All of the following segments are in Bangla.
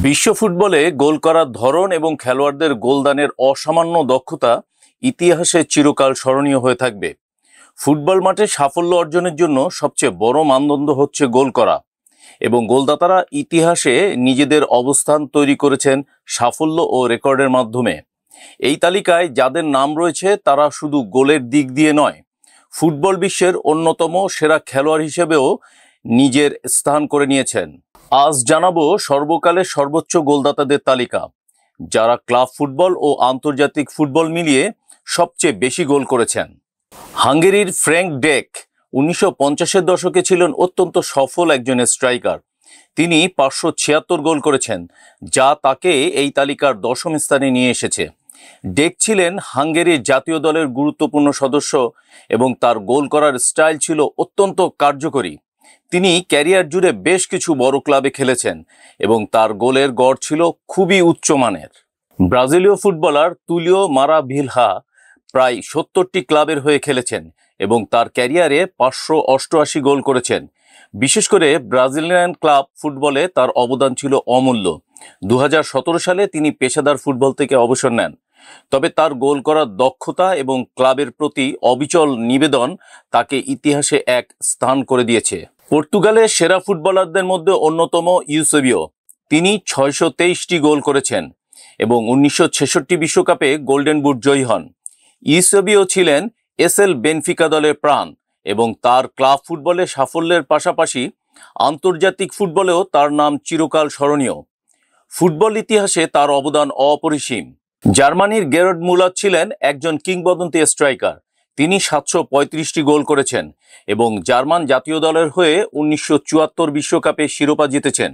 বিশ্ব ফুটবলে গোল করার ধরন এবং খেলোয়াড়দের গোলদানের অসামান্য দক্ষতা ইতিহাসে চিরকাল স্মরণীয় হয়ে থাকবে। ফুটবল মাঠে সাফল্য অর্জনের জন্য সবচেয়ে বড় মানদণ্ড হচ্ছে গোল করা, এবং গোলদাতারা ইতিহাসে নিজেদের অবস্থান তৈরি করেছেন সাফল্য ও রেকর্ডের মাধ্যমে। এই তালিকায় যাদের নাম রয়েছে তারা শুধু গোলের দিক দিয়ে নয়, ফুটবল বিশ্বের অন্যতম সেরা খেলোয়াড় হিসেবেও নিজের স্থান করে নিয়েছেন। আজ জানাবো সর্বকালের সর্বোচ্চ গোলদাতাদের তালিকা, যারা ক্লাব ফুটবল ও আন্তর্জাতিক ফুটবল মিলিয়ে সবচেয়ে বেশি গোল করেছেন। হাঙ্গেরির ফ্র্যাঙ্ক ডেক 1950-এর দশকে ছিলেন অত্যন্ত সফল একজন স্ট্রাইকার। তিনি 576 গোল করেছেন, যা তাকে এই তালিকার দশম স্থানে নিয়ে এসেছে। ডেক ছিলেন হাঙ্গেরির জাতীয় দলের গুরুত্বপূর্ণ সদস্য এবং তার গোল করার স্টাইল ছিল অত্যন্ত কার্যকরী। তিনি ক্যারিয়ার জুড়ে বেশ কিছু বড় ক্লাবে খেলেছেন এবং তার গোলের গড় ছিল খুবই উচ্চমানের। ব্রাজিলীয় ফুটবলার তুলিও মারাভিলহা প্রায় 70টি ক্লাবের হয়ে খেলেছেন এবং তার ক্যারিয়ারে 588 গোল করেছেন। বিশেষ করে ব্রাজিলিয়ান ক্লাব ফুটবলে তার অবদান ছিল অমূল্য। 2017 সালে তিনি পেশাদার ফুটবল থেকে অবসর নেন, তবে তার গোল করার দক্ষতা এবং ক্লাবের প্রতি অবিচল নিবেদন তাকে ইতিহাসে এক স্থান করে দিয়েছে। পর্তুগালের সেরা ফুটবলারদের মধ্যে অন্যতম ইউসেবিও। তিনি 623টি গোল করেছেন এবং 1966 বিশ্বকাপে গোল্ডেন বুট জয়ী হন। ইউসেবিও ছিলেন এসএল বেনফিকা দলের প্রাণ এবং তার ক্লাব ফুটবলে সাফল্যের পাশাপাশি আন্তর্জাতিক ফুটবলেও তার নাম চিরকাল স্মরণীয়। ফুটবল ইতিহাসে তার অবদান অপরিসীম। জার্মানির গেরড মুলার ছিলেন একজন কিংবদন্তি স্ট্রাইকার। তিনি 735টি গোল করেছেন এবং জার্মান জাতীয় দলের হয়ে 1974 বিশ্বকাপে শিরোপা জিতেছেন।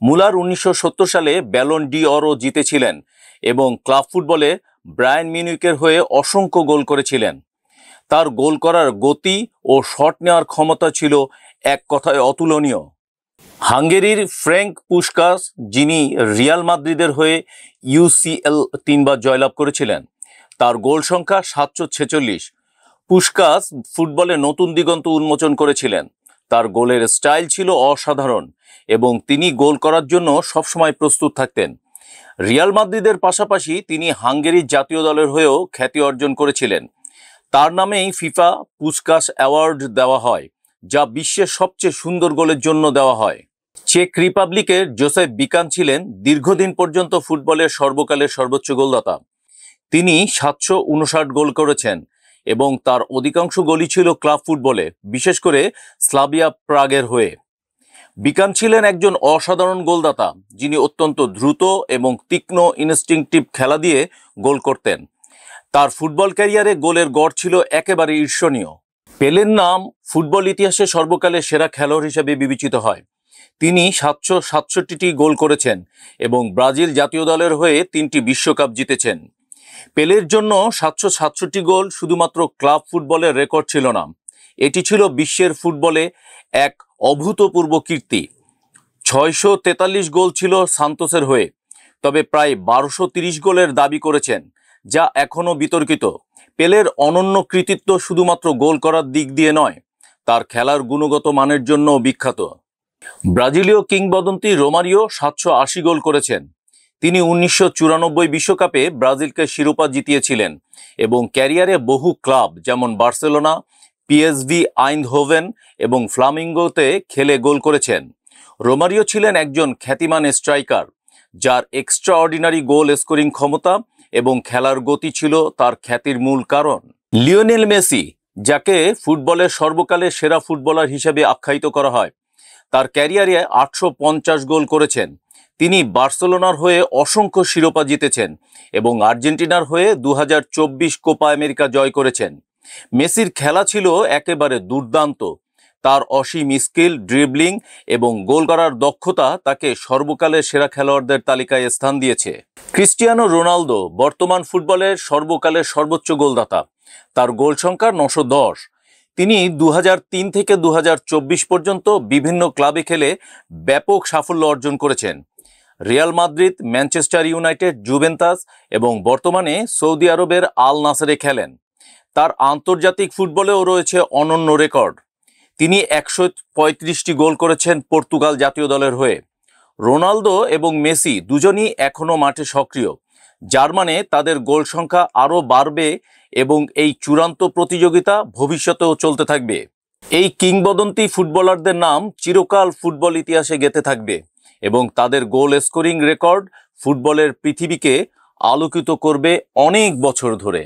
মুলার 1970 সালে ব্যালন ডি অরও জিতেছিলেন এবং ক্লাব ফুটবলে বায়ার্ন মিউনিখের হয়ে অসংখ্য গোল করেছিলেন। তার গোল করার গতি ও শট নেওয়ার ক্ষমতা ছিল এক কথায় অতুলনীয়। হাঙ্গেরির ফ্র্যাঙ্ক পুশকাস, যিনি রিয়াল মাদ্রিদের হয়ে ইউসিএল 3 বার জয়লাভ করেছিলেন, তার গোল সংখ্যা 746। পুশকাস ফুটবলে নতুন দিগন্ত উন্মোচন করেছিলেন। তার গোলের স্টাইল ছিল অসাধারণ এবং তিনি গোল করার জন্য সবসময় প্রস্তুত থাকতেন। রিয়াল মাদ্রিদের পাশাপাশি তিনি হাঙ্গেরির জাতীয় দলের হয়েও খ্যাতি অর্জন করেছিলেন। তার নামেই ফিফা পুশকাস অ্যাওয়ার্ড দেওয়া হয়, যা বিশ্বের সবচেয়ে সুন্দর গোলের জন্য দেওয়া হয়। চেক রিপাবলিকের জোসেফ বিকান ছিলেন দীর্ঘদিন পর্যন্ত ফুটবলের সর্বকালের সর্বোচ্চ গোলদাতা। তিনি 759 গোল করেছেন এবং তার অধিকাংশ গোলই ছিল ক্লাব ফুটবলে, বিশেষ করে স্লাভিয়া প্রাগের হয়ে। বিকান ছিলেন একজন অসাধারণ গোলদাতা, যিনি অত্যন্ত দ্রুত এবং তীক্ষ্ণ ইনস্টিংক্টিভ খেলা দিয়ে গোল করতেন। তার ফুটবল ক্যারিয়ারে গোলের গড় ছিল একেবারে ঈর্ষণীয়। পেলের নাম ফুটবল ইতিহাসে সর্বকালের সেরা খেলোয়াড় হিসেবে বিবেচিত হয়। তিনি 767টি গোল করেছেন এবং ব্রাজিল জাতীয় দলের হয়ে 3টি বিশ্বকাপ জিতেছেন। পেলের জন্য 767 গোল শুধুমাত্র ক্লাব ফুটবলের রেকর্ড ছিল না, এটি ছিল বিশ্বের ফুটবলে এক অভূতপূর্ব কীর্তি। 643 গোল ছিল সান্তোসের হয়ে, তবে প্রায় 1230 গোলের দাবি করেছেন, যা এখনও বিতর্কিত। পেলের অনন্য কৃতিত্ব শুধুমাত্র গোল করার দিক দিয়ে নয়, তার খেলার গুণগত মানের জন্যও বিখ্যাত। ব্রাজিলীয় কিংবদন্তি রোমারিও 780 গোল করেছেন। তিনি 1994 বিশ্বকাপে ব্রাজিলকে শিরোপা জিতিয়েছিলেন এবং ক্যারিয়ারে বহু ক্লাব যেমন বার্সেলোনা, পিএসভি আইন্ডহোভেন এবং ফ্লামিঙ্গোতে খেলে গোল করেছেন। রোমারিও ছিলেন একজন খ্যাতিমান স্ট্রাইকার, যার এক্সট্রাঅর্ডিনারি গোল স্কোরিং ক্ষমতা এবং খেলার গতি ছিল তার খ্যাতির মূল কারণ। লিওনেল মেসি, যাকে ফুটবলের সর্বকালের সেরা ফুটবলার হিসেবে আখ্যায়িত করা হয়, তার ক্যারিয়ারে 850 গোল করেছেন। তিনি বার্সেলোনার হয়ে অসংখ্য শিরোপা জিতেছেন এবং আর্জেন্টিনার হয়ে 2024 কোপা আমেরিকা জয় করেছেন। মেসির খেলা ছিল একেবারে দুর্দান্ত। তার অসীম স্কিল, ড্রিবলিং এবং গোল করার দক্ষতা তাকে সর্বকালের সেরা খেলোয়াড়দের তালিকায় স্থান দিয়েছে। ক্রিস্টিয়ানো রোনালদো বর্তমান ফুটবলের সর্বকালের সর্বোচ্চ গোলদাতা। তার গোল সংখ্যা 910। তিনি 2003 থেকে 2024 পর্যন্ত বিভিন্ন ক্লাবে খেলে ব্যাপক সাফল্য অর্জন করেছেন। Real Madrid, Manchester United, Juventus এবং বর্তমানে সৌদি আরবের আল নাসরে খেলেন। তার আন্তর্জাতিক ফুটবলেও রয়েছে অনন্য রেকর্ড। তিনি 135টি গোল করেছেন পর্তুগাল জাতীয় দলের হয়ে। রোনালদো এবং মেসি দুজনই এখনো মাঠে সক্রিয়, যার মানে তাদের গোল সংখ্যা আরও বাড়বে এবং এই চূড়ান্ত প্রতিযোগিতা ভবিষ্যতেও চলতে থাকবে। এই কিংবদন্তি ফুটবলারদের নাম চিরকাল ফুটবল ইতিহাসে গেঁথে থাকবে এবং তাদের গোল স্কোরিং রেকর্ড ফুটবলের পৃথিবীকে আলোকিত করবে অনেক বছর ধরে।